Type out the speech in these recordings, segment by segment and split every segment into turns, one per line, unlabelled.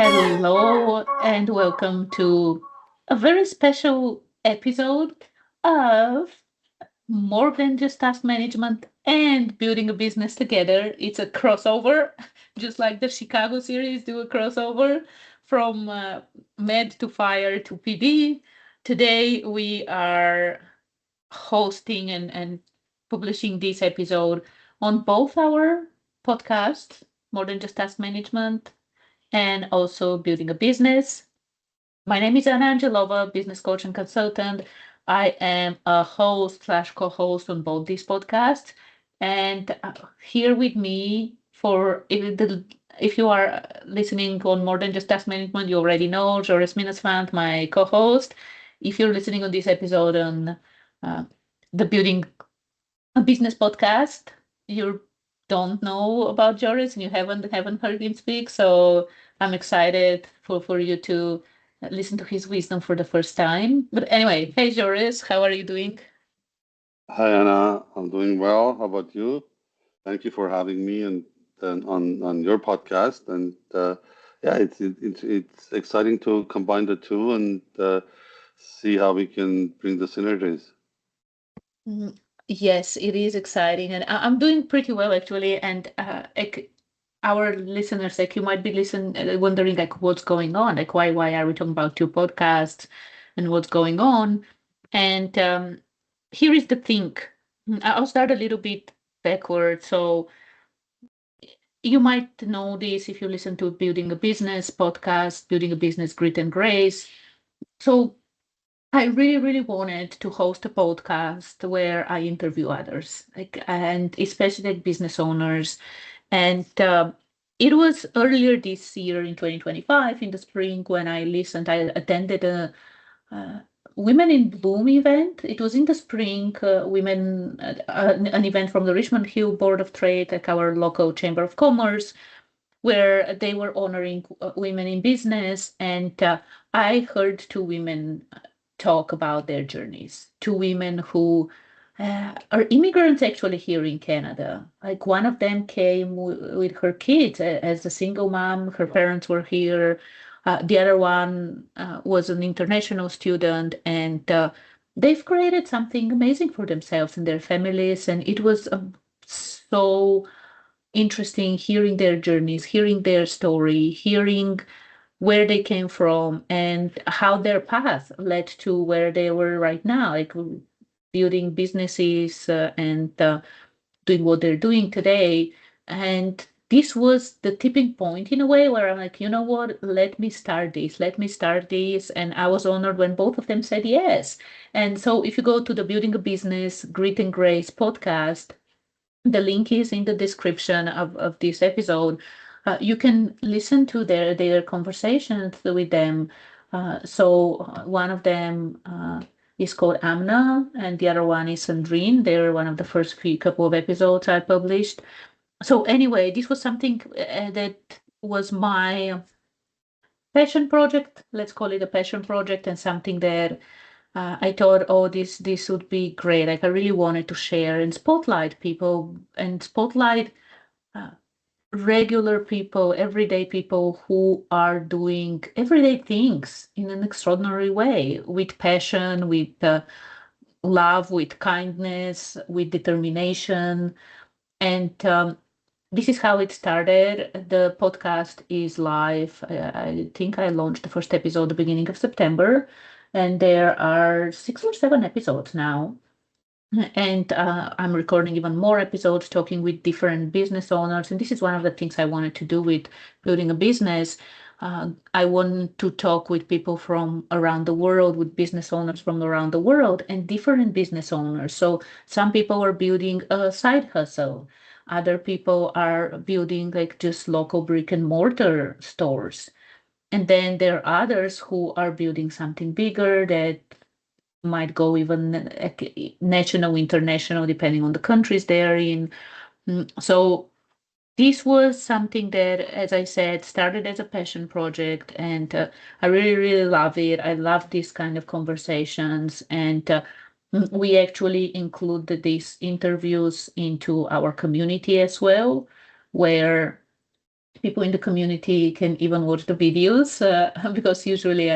Hello and welcome to a very special episode of More Than Just Task Management and Building a Business Together. It's a crossover, just like the Chicago series do a crossover from Med to Fire to PD. Today we are hosting and publishing this episode on both our podcasts, More Than Just Task Management and also building a business. My name is Anna Angelova, business coach and consultant. I am a host slash co-host on both these podcasts. And here with me for if you are listening on More Than Just Task Management, you already know Jores Minasvand, my co-host. If you're listening on this episode on uh, the Building a Business podcast, you don't know about Joris and you haven't heard him speak. So I'm excited for you to listen to his wisdom for the first time. But anyway, hey Joris, how are you doing?
Hi Anna, I'm doing well. How about you? Thank you for having me and on your podcast. And yeah, it's exciting to combine the two and see how we can bring the synergies.
Mm, Yes, it is exciting, and I'm doing pretty well actually. And our listeners, like you might be wondering like what's going on, like why are we talking about two podcasts, and what's going on? And here is the thing. I'll start a little bit backward. So you might know this if you listen to Building a Business podcast, Building a Business Grit and Grace. So I really wanted to host a podcast where I interview others, like and especially like business owners. And it was earlier this year in 2025 in the spring when I listened. I attended a uh, Women in Bloom event. It was in the spring. An event from the Richmond Hill Board of Trade, like our local chamber of commerce, where they were honoring women in business. And I heard two women talk about their journeys. Two women who are immigrants actually here in Canada. Like one of them came with her kids as a single mom. Her parents were here. The other one was an international student, and they've created something amazing for themselves and their families. And it was so interesting hearing their journeys, hearing their story, hearing where they came from and how their path led to where they were right now, like building businesses and doing what they're doing today. And this was the tipping point in a way where I'm like, you know what, let me start this, let me start this. And I was honored when both of them said yes. And so if you go to the Building a Business Grit and Grace podcast, the link is in the description of this episode. You can listen to their conversations with them. One of them is called Amna, and the other one is Sandrine. They're one of the first few couple of episodes I published. So anyway, this was something that was my passion project. Let's call it a passion project, and something that I thought, oh, this would be great. Like I really wanted to share and spotlight people and spotlight uh, regular people, everyday people who are doing everyday things in an extraordinary way, with passion, with love, with kindness, with determination. And this is how it started. The podcast is live. I think I launched the first episode the beginning of September, and there are 6 or 7 episodes now. And I'm recording even more episodes talking with different business owners. And this is one of the things I wanted to do with building a business. I want to talk with people from around the world, with business owners from around the world and different business owners. So some people are building a side hustle. Other people are building like just local brick and mortar stores. And then there are others who are building something bigger that might go even national, international, depending on the countries they are in. So this was something that, as I said, started as a passion project, and I really love it. I love these kind of conversations, and we actually included these interviews into our community as well, where People in the community can even watch the videos because usually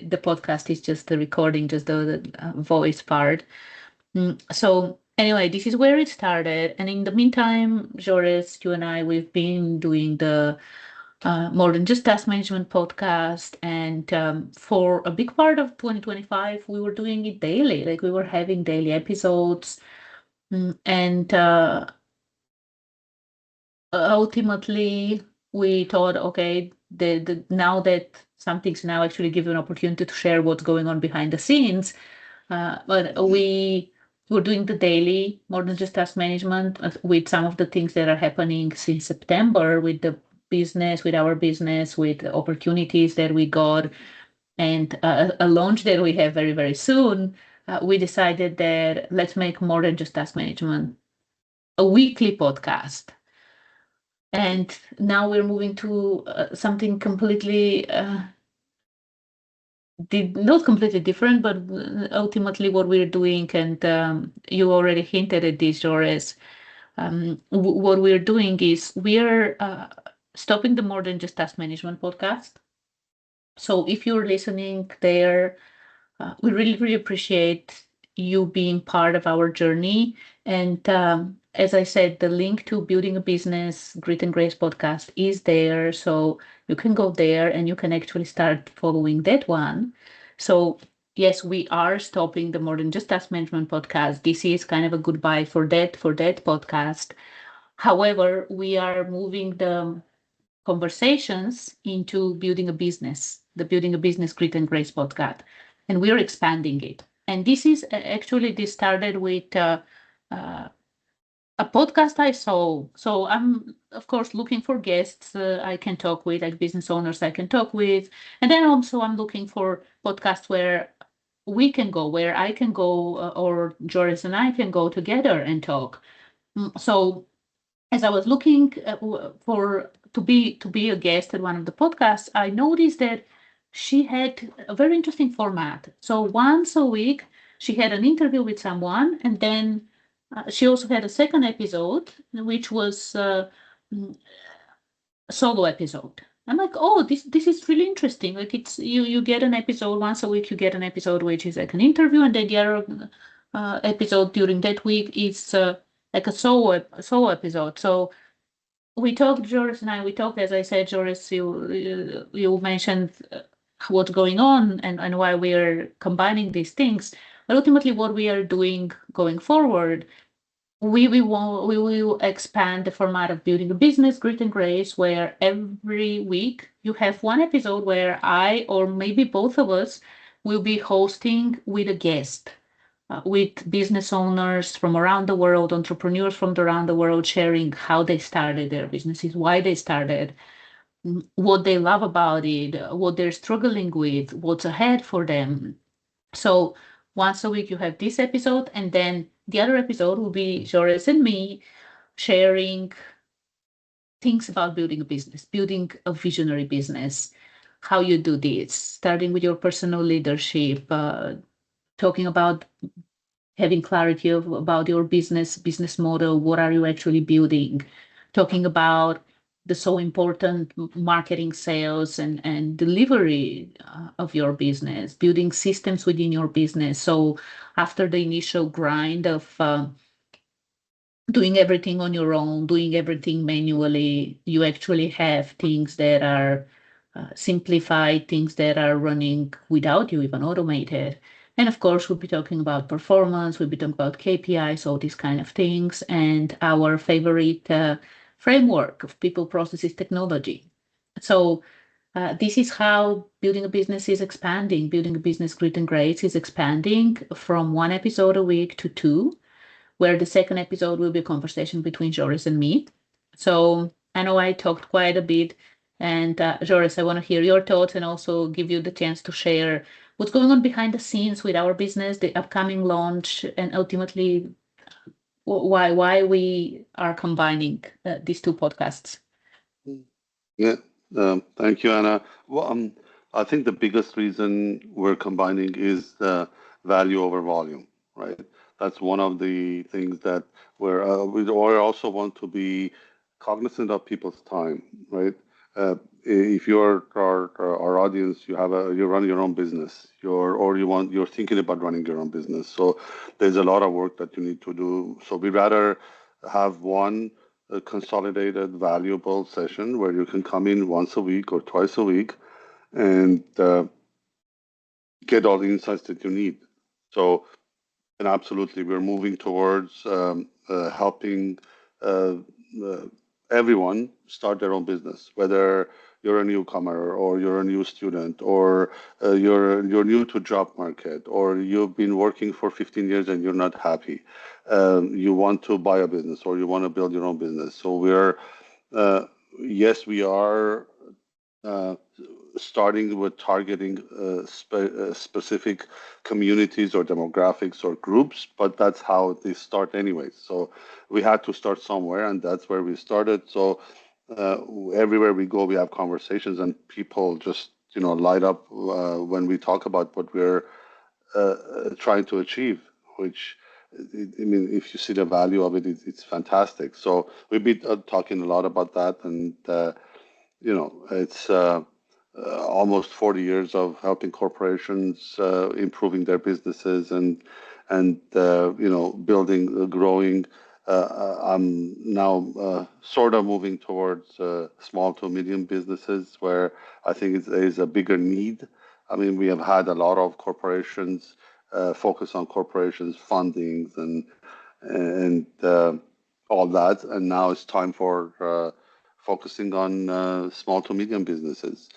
the podcast is just the recording, just the voice part. So anyway, this is where it started. And in the meantime, Joris, you and I, we've been doing the More Than Just Task Management podcast. And for a big part of 2025, we were doing it daily. Like we were having daily episodes. And ultimately, we thought, okay, now that something's now actually given an opportunity to share what's going on behind the scenes, but we were doing the daily More Than Just Task Management with some of the things that are happening since September with the business, with our business, with opportunities that we got, and a launch that we have very, very soon. We decided that let's make More Than Just Task Management a weekly podcast. And now we're moving to something completely not completely different, but ultimately what we're doing, and you already hinted at this, Joris. What we're doing is we're stopping the More Than Just Task Management podcast. So if you're listening there, we really, really appreciate you being part of our journey. And as I said, the link to Building a Business Grit and Grace podcast is there. So you can go there and you can actually start following that one. So, yes, we are stopping the More Than Just Task Management podcast. This is kind of a goodbye for that podcast. However, we are moving the conversations into building a business, the Building a Business Grit and Grace podcast, and we're expanding it. And this is actually this started with uh, a podcast I saw. So I'm of course looking for guests I can talk with, like business owners I can talk with, and then also I'm looking for podcasts where we can go, where I can go, or Joris and I can go together and talk. So as I was looking for to be a guest at one of the podcasts, I noticed that she had a very interesting format. So once a week, she had an interview with someone, and then she also had a second episode, which was mm, a solo episode. I'm like, oh, this is really interesting. Like it's you get an episode once a week. You get an episode which is like an interview, and then the other episode during that week is like a solo episode. So we talked, Joris and I, we talked, as I said, Joris, you mentioned what's going on and why we're combining these things. But ultimately, what we are doing going forward, we will expand the format of Building a Business, Grit and Grace, where every week you have one episode where I or maybe both of us will be hosting with a guest with business owners from around the world, entrepreneurs from around the world, sharing how they started their businesses, why they started, what they love about it, what they're struggling with, what's ahead for them. So once a week you have this episode, and then the other episode will be Joris and me sharing things about building a business, building a visionary business, how you do this, starting with your personal leadership, talking about having clarity about your business model, what are you actually building, talking about the so important marketing, sales, and delivery of your business, building systems within your business. So after the initial grind of doing everything on your own, doing everything manually, you actually have things that are simplified, things that are running without you even automated. And of course, we'll be talking about performance, we'll be talking about KPIs, all these kind of things, and our favorite framework of people, processes, technology. So this is how building a business is expanding. Building a business, Grit and Grace, is expanding from one episode a week to two, where the second episode will be a conversation between Joris and me. So I know I talked quite a bit. And Joris, I want to hear your thoughts and also give you the chance to share what's going on behind the scenes with our business, the upcoming launch, and ultimately why we are combining these two podcasts.
Yeah, thank you, Anna. Well, I think the biggest reason we're combining is value over volume, right? That's one of the things that we also want to be cognizant of people's time, right? If you're our audience, you run your own business, you're thinking about running your own business. So there's a lot of work that you need to do. So we rather have one consolidated, valuable session where you can come in once a week or twice a week and get all the insights that you need. So, and absolutely, we're moving towards helping uh, uh, everyone start their own business, whether you're a newcomer or you're a new student or you're new to job market or you've been working for 15 years and you're not happy. You want to buy a business or you want to build your own business. So uh, yes, we are uh, starting with targeting specific communities or demographics or groups, but that's how they start anyways. So we had to start somewhere, and that's where we started. So everywhere we go, we have conversations, and people just light up when we talk about what we're trying to achieve. Which I mean, if you see the value of it, it's fantastic. So we've been talking a lot about that, and it's almost 40 years of helping corporations improving their businesses and building, growing. I'm now sort of moving towards small to medium businesses where I think there is a bigger need. I mean, we have had a lot of corporations focus on corporations fundings and all that, and now it's time for focusing on small to medium businesses.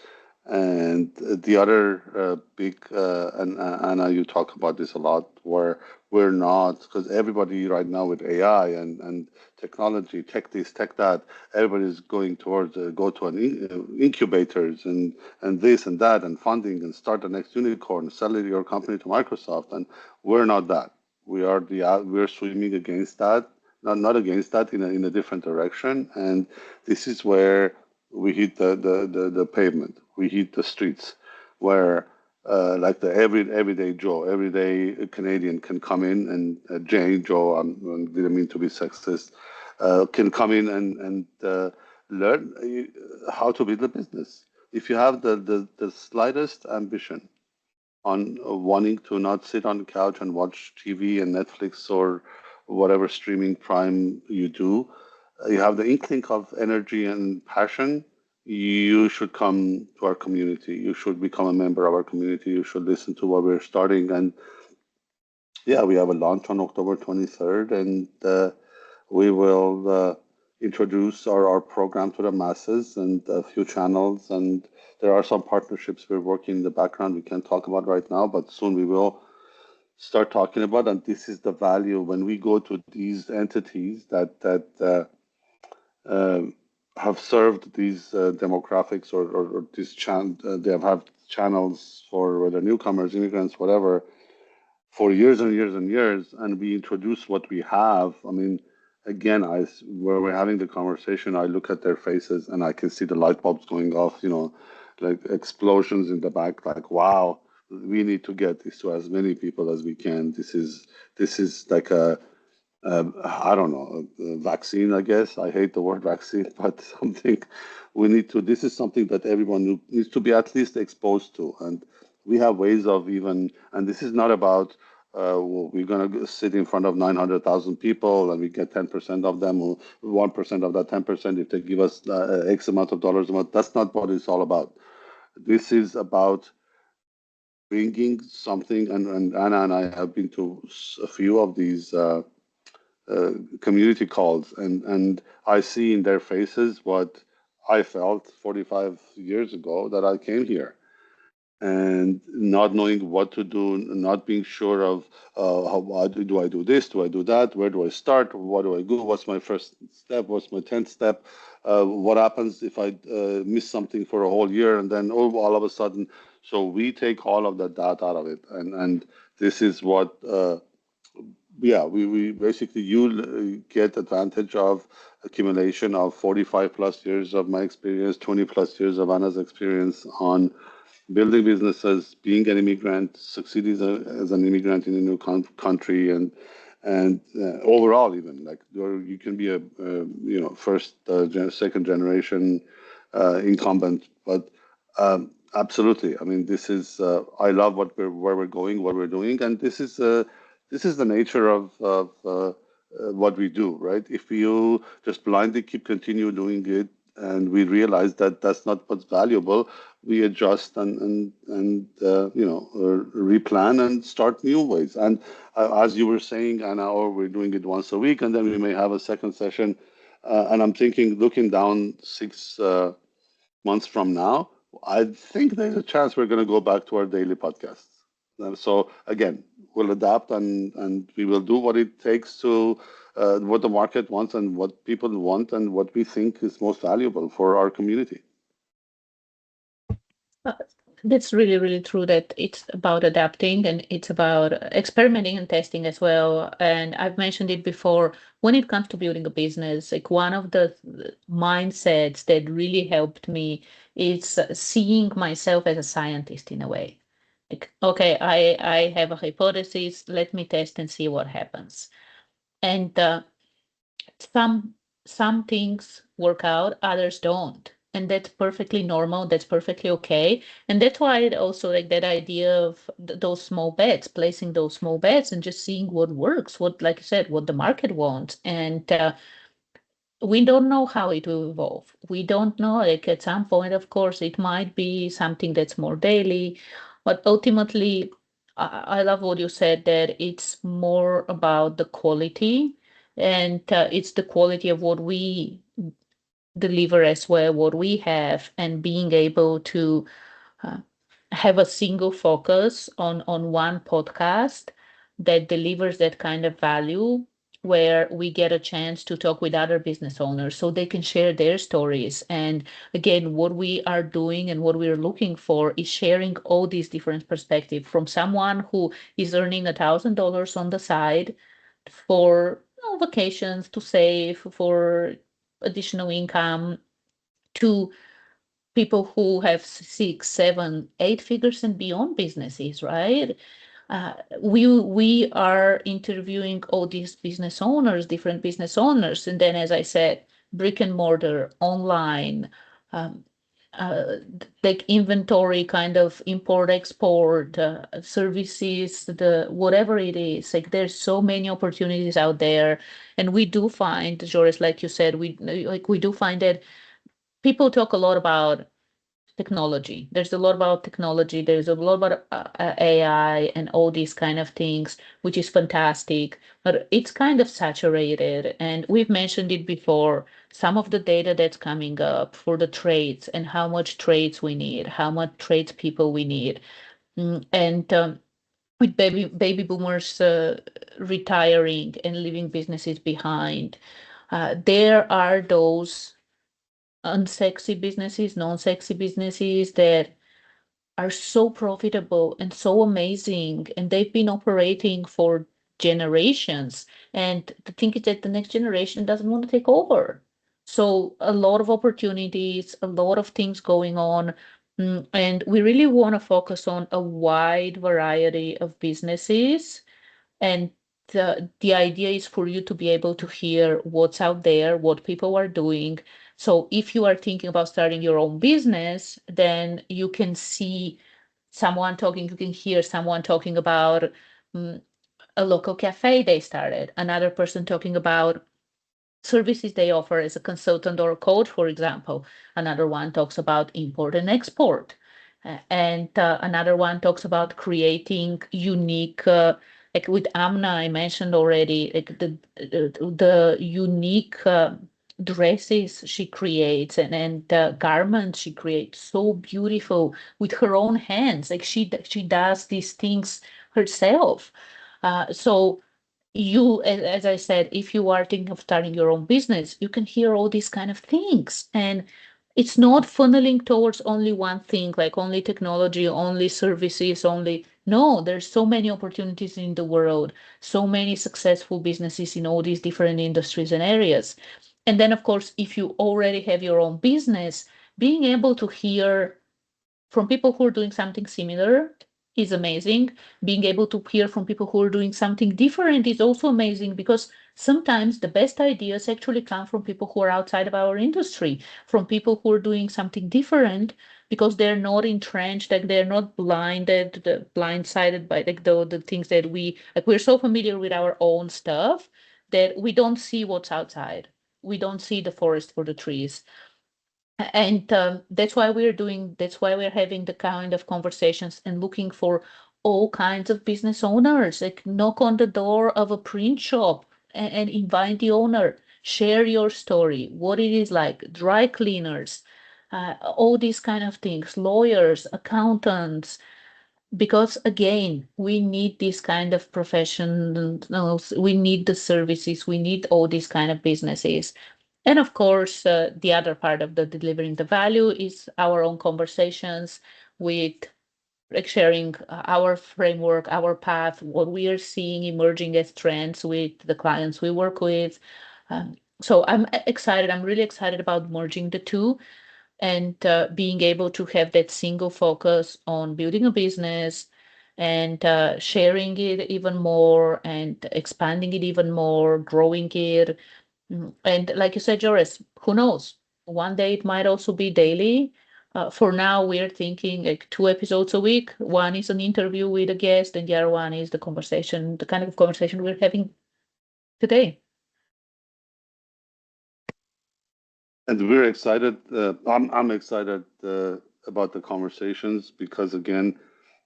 And the other big, and Anna, you talk about this a lot, where we're not, because everybody right now with AI and technology, tech this, tech that, everybody's going towards go to incubators and this and that and funding and start the next unicorn, sell your company to Microsoft, and we're not that. We're swimming against that, not against that, in a different direction, and this is where we hit the pavement, we hit the streets, where like the everyday Joe, everyday Canadian can come in, and Jane, Joe, I didn't mean to be sexist, can come in and learn how to build a business. If you have the slightest ambition on wanting to not sit on the couch and watch TV and Netflix or whatever streaming prime you do, you have the inkling of energy and passion, you should come to our community. You should become a member of our community. You should listen to what we're starting. And yeah, we have a launch on October 23rd, and we will introduce our program to the masses and a few channels. And there are some partnerships we're working in the background we can't talk about right now, but soon we will start talking about. And this is the value when we go to these entities that uh, have served these demographics or these they have channels for whether newcomers, immigrants, whatever, for years and years and years, and we introduce what we have. I mean, again, where we're having the conversation, I look at their faces and I can see the light bulbs going off, like explosions in the back, like, wow, we need to get this to as many people as we can. This is like a I don't know, a vaccine, I guess. I hate the word vaccine, but something we need to, this is something that everyone needs to be at least exposed to. And we have ways of even, and this is not about, well, we're going to sit in front of 900,000 people and we get 10% of them, or 1% of that 10% if they give us X amount of dollars a month. That's not what it's all about. This is about bringing something, and Anna and I have been to a few of these community calls, and I see in their faces what I felt 45 years ago that I came here, and not knowing what to do, not being sure of how do I do this, do I do that, where do I start, what do I do, what's my first step, what's my 10th step, what happens if I miss something for a whole year, and then all of a sudden. So we take all of that data out of it, and this is what yeah, we basically you get advantage of accumulation of 45 plus years of my experience, 20 plus years of Anna's experience on building businesses, being an immigrant, succeeding as an immigrant in a new country, and overall, even like you can be a first, second generation incumbent, but absolutely. I mean, this is I love where we're going, what we're doing, and this is the nature of what we do, right? If you just blindly continue doing it, and we realize that that's not what's valuable, we adjust and replan and start new ways. And as you were saying, Anna, or we're doing it once a week, and then we may have a second session. And I'm thinking, looking down 6 months from now, I think there's a chance we're going to go back to our daily podcasts. So again, we'll adapt and we will do what it takes to what the market wants and what people want and what we think is most valuable for our community.
Uh, That's really, really true that it's about adapting and it's about experimenting and testing as well. And I've mentioned it before, when it comes to building a business, like one of the mindsets that really helped me is seeing myself as a scientist in a way. Like, okay, I have a hypothesis, let me test and see what happens. And some some things work out, others don't, and that's perfectly normal, that's perfectly okay. And that's why it also like that idea of those small bets, placing those small bets and just seeing what works, what, like you said, what the market wants. And we don't know how it will evolve. We don't know, like at some point, of course, it might be something that's more daily, but ultimately I love what you said, that it's more about the quality, and it's the quality of what we deliver as well, what we have, and being able to uh, have a single focus on one podcast that delivers that kind of value, where we get a chance to talk with other business owners so they can share their stories. And again, what we are doing and what we're looking for is sharing all these different perspectives from someone who is earning $1,000 on the side for vacations, to save for additional income, to people who have six, seven, eight figures and beyond businesses, right? We are interviewing all these business owners, different business owners, and then, as I said, brick and mortar, online, um, like inventory, kind of import export, services, the whatever it is. Like there's so many opportunities out there, and we do find, Joris, like you said, we do find that people talk a lot about technology. There's a lot about technology. There's a lot about AI and all these kind of things, which is fantastic. But it's kind of saturated, and we've mentioned it before. Some of the data that's coming up for the trades and how much trades we need, how much trades people we need, and with baby boomers retiring and leaving businesses behind, there are those unsexy businesses, non-sexy businesses that are so profitable and so amazing, and they've been operating for generations. And the thing is that the next generation doesn't want to take over. So a lot of opportunities, a lot of things going on. And we really want to focus on a wide variety of businesses, and the idea is for you to be able to hear what's out there, what people are doing. So if you are thinking about starting your own business, then you can see someone talking, you can hear someone talking about mm, a local cafe they started, another person talking about services they offer as a consultant or a coach, for example. Another one talks about import and export. And another one talks about creating unique, like with Amna, I mentioned already, like the unique dresses she creates, and garments she creates, so beautiful with her own hands. Like she does these things herself. So you, as I said, if you are thinking of starting your own business, you can hear all these kind of things. And it's not funneling towards only one thing, like only technology, only services, only. No, there's so many opportunities in the world, so many successful businesses in all these different industries and areas. And then, of course, if you already have your own business, being able to hear from people who are doing something similar, is amazing. Being able to hear from people who are doing something different is also amazing, because sometimes the best ideas actually come from people who are outside of our industry, from people who are doing something different, because they're not entrenched, like they're not blindsided by like the things that we're so familiar with our own stuff that we don't see what's outside. We don't see the forest for the trees. And that's why we're having the kind of conversations and looking for all kinds of business owners, like knock on the door of a print shop and invite the owner, share your story, what it is like, dry cleaners, all these kind of things, lawyers, accountants, because again, we need this kind of professionals, we need the services, we need all these kind of businesses. And of course, the other part of the delivering the value is our own conversations with, like, sharing our framework, our path, what we are seeing emerging as trends with the clients we work with. So I'm excited. I'm really excited about merging the two, and being able to have that single focus on building a business and sharing it even more and expanding it even more, growing it. And like you said, Joris, who knows? One day it might also be daily. For now, we're thinking like 2 episodes a week. One is an interview with a guest, and the other one is the conversation, the kind of conversation we're having today.
And we're excited. I'm excited about the conversations because again,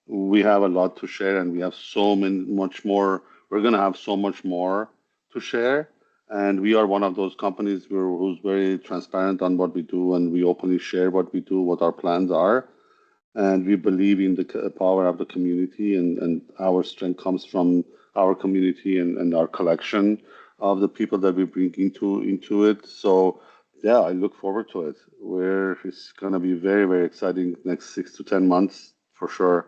we have a lot to share, and we have so much more. We're gonna have so much more to share, and we are one of those companies who's very transparent on what we do, and we openly share what we do, what our plans are, and we believe in the power of the community, and our strength comes from our community and our collection of the people that we bring into it. So yeah, I look forward to it. Where it's going to be very exciting next 6 to 10 months for sure.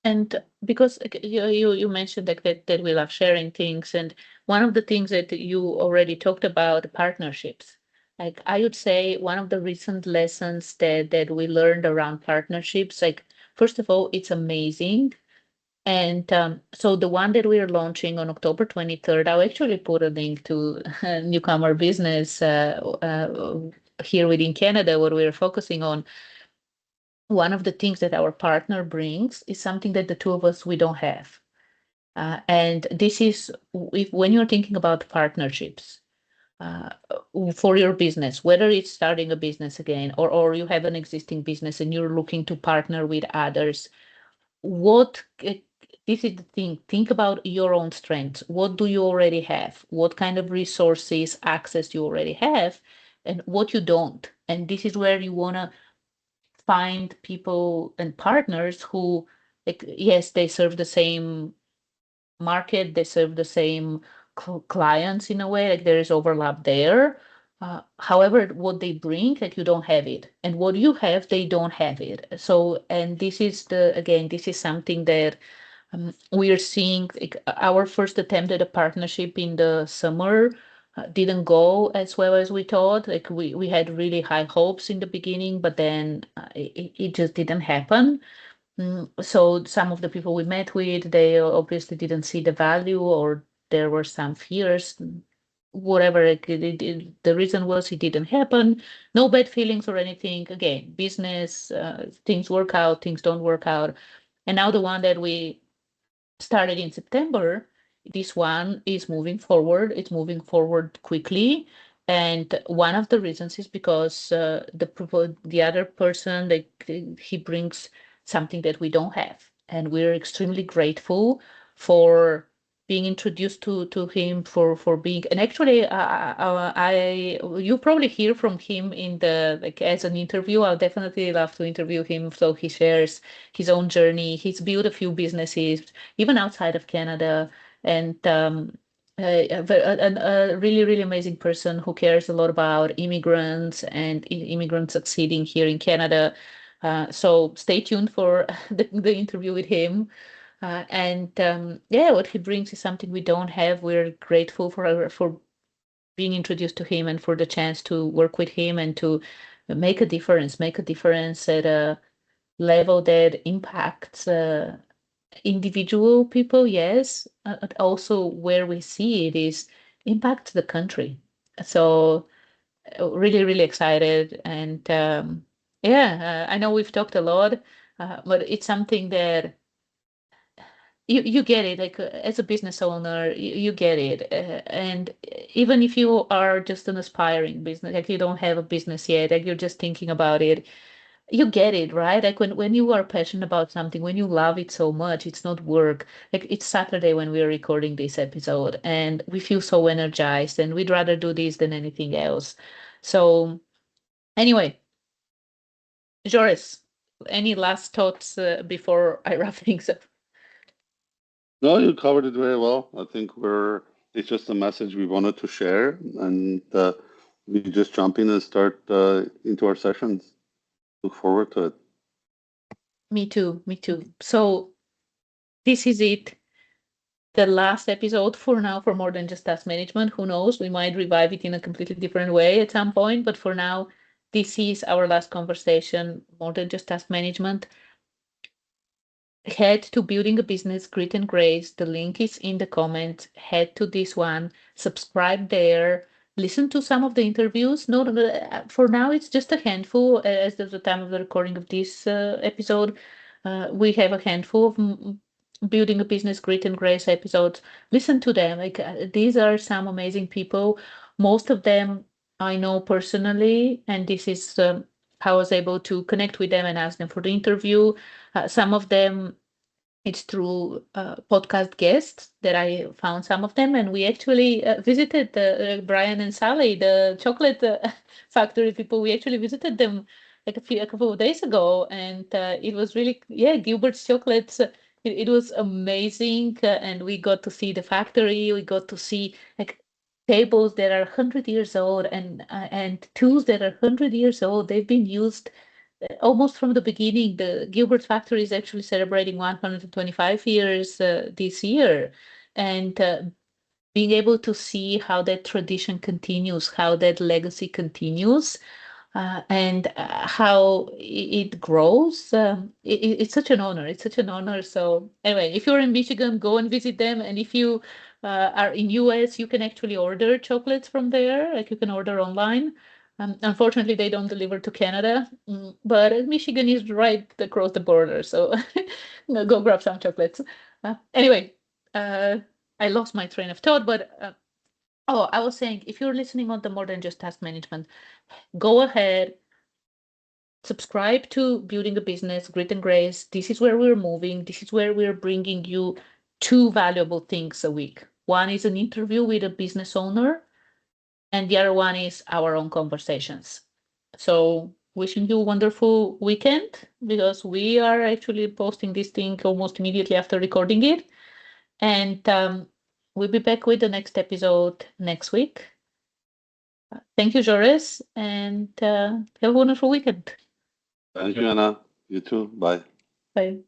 And because you mentioned that we love sharing things, and one of the things that you already talked about, partnerships. Like I would say one of the recent lessons that we learned around partnerships, like first of all, it's amazing. And so the one that we are launching on October 23rd, I'll actually put a link to Newcomer Business here within Canada, what we're focusing on. One of the things that our partner brings is something that the two of us we don't have. And this is when you're thinking about partnerships uh, for your business, whether it's starting a business again or you have an existing business and you're looking to partner with others, what this is the thing. Think about your own strengths. What do you already have? What kind of resources, access you already have, and what you don't. And this is where you want to find people and partners who, like, yes, they serve the same market, they serve the same clients in a way, like there is overlap there. However, what they bring, like you don't have it, and what you have, they don't have it. So, and this is again, this is something that we are seeing. Like, our first attempt at a partnership in the summer didn't go as well as we thought. Like we had really high hopes in the beginning, but then it just didn't happen. So some of the people we met with, they obviously didn't see the value, or there were some fears. Whatever the reason was, it didn't happen. No bad feelings or anything. Again, business, things work out, things don't work out. And now the one that we started in September, this one is moving forward. It's moving forward quickly. And one of the reasons is because the other person, like he brings something that we don't have, and we're extremely grateful for being introduced to him, for being. And actually, I you probably hear from him in the, like, as an interview. I'll definitely love to interview him so he shares his own journey. He's built a few businesses even outside of Canada, and a really amazing person who cares a lot about immigrants and immigrants succeeding here in Canada. So stay tuned for the interview with him. And yeah, what he brings is something we don't have. We're grateful for being introduced to him and for the chance to work with him and to make a difference at a level that impacts individual people, yes, but also where we see it is impacts the country. So really, really excited. And yeah, I know we've talked a lot, but it's something that you get it. Like as a business owner, you get it. And even if you are just an aspiring business, like you don't have a business yet, like you're just thinking about it, you get it, right? Like when you are passionate about something, when you love it so much, it's not work. Like it's Saturday when we are recording this episode, and we feel so energized, and we'd rather do this than anything else. So anyway, Joris, any last thoughts before I wrap things up?
No, you covered it very well. I think it's just a message we wanted to share, and we just jump in and start into our sessions. Look forward to it.
Me too, me too. So this is it. The last episode for now for More Than Just Task Management. Who knows? We might revive it in a completely different way at some point. But for now, this is our last conversation, More Than Just Task Management. Head to Building a Business, Grit and Grace. The link is in the comments. Head to this one, subscribe there, listen to some of the interviews. No, for now, it's just a handful. As of the time of the recording of this episode, we have a handful of Building a Business, Grit and Grace episodes. Listen to them. Like these are some amazing people. Most of them I know personally, and this is how I was able to connect with them and ask them for the interview. Some of them it's through podcast guests that I found some of them, and we actually visited Brian and Sally, the chocolate factory people. We actually visited them like a couple of days ago, and it was really yeah Gilbert's chocolates. It was amazing, and we got to see the factory. We got to see like tables that are 100 years old and tools that are 100 years old. They've been used almost from the beginning. The Gilbert factory is actually celebrating 125 years this year. And being able to see how that tradition continues, how that legacy continues, and how it grows. It's such an honor. It's such an honor. So anyway, if you're in Michigan, go and visit them. And if you are in US, you can actually order chocolates from there. Like you can order online. Unfortunately, they don't deliver to Canada, but Michigan is right across the border. So go grab some chocolates. Anyway, uh, I lost my train of thought, but oh, I was saying, if you're listening on the More Than Just Task Management, go ahead, subscribe to Building a Business, Grit and Grace. This is where we're moving. This is where we're bringing you two valuable things a week. One is an interview with a business owner, and the other one is our own conversations. So, wishing you a wonderful weekend because we are actually posting this thing almost immediately after recording it. And we'll be back with the next episode next week. Thank you, Joris, and have a wonderful weekend.
Thank you, Anna. You too. Bye.
Bye.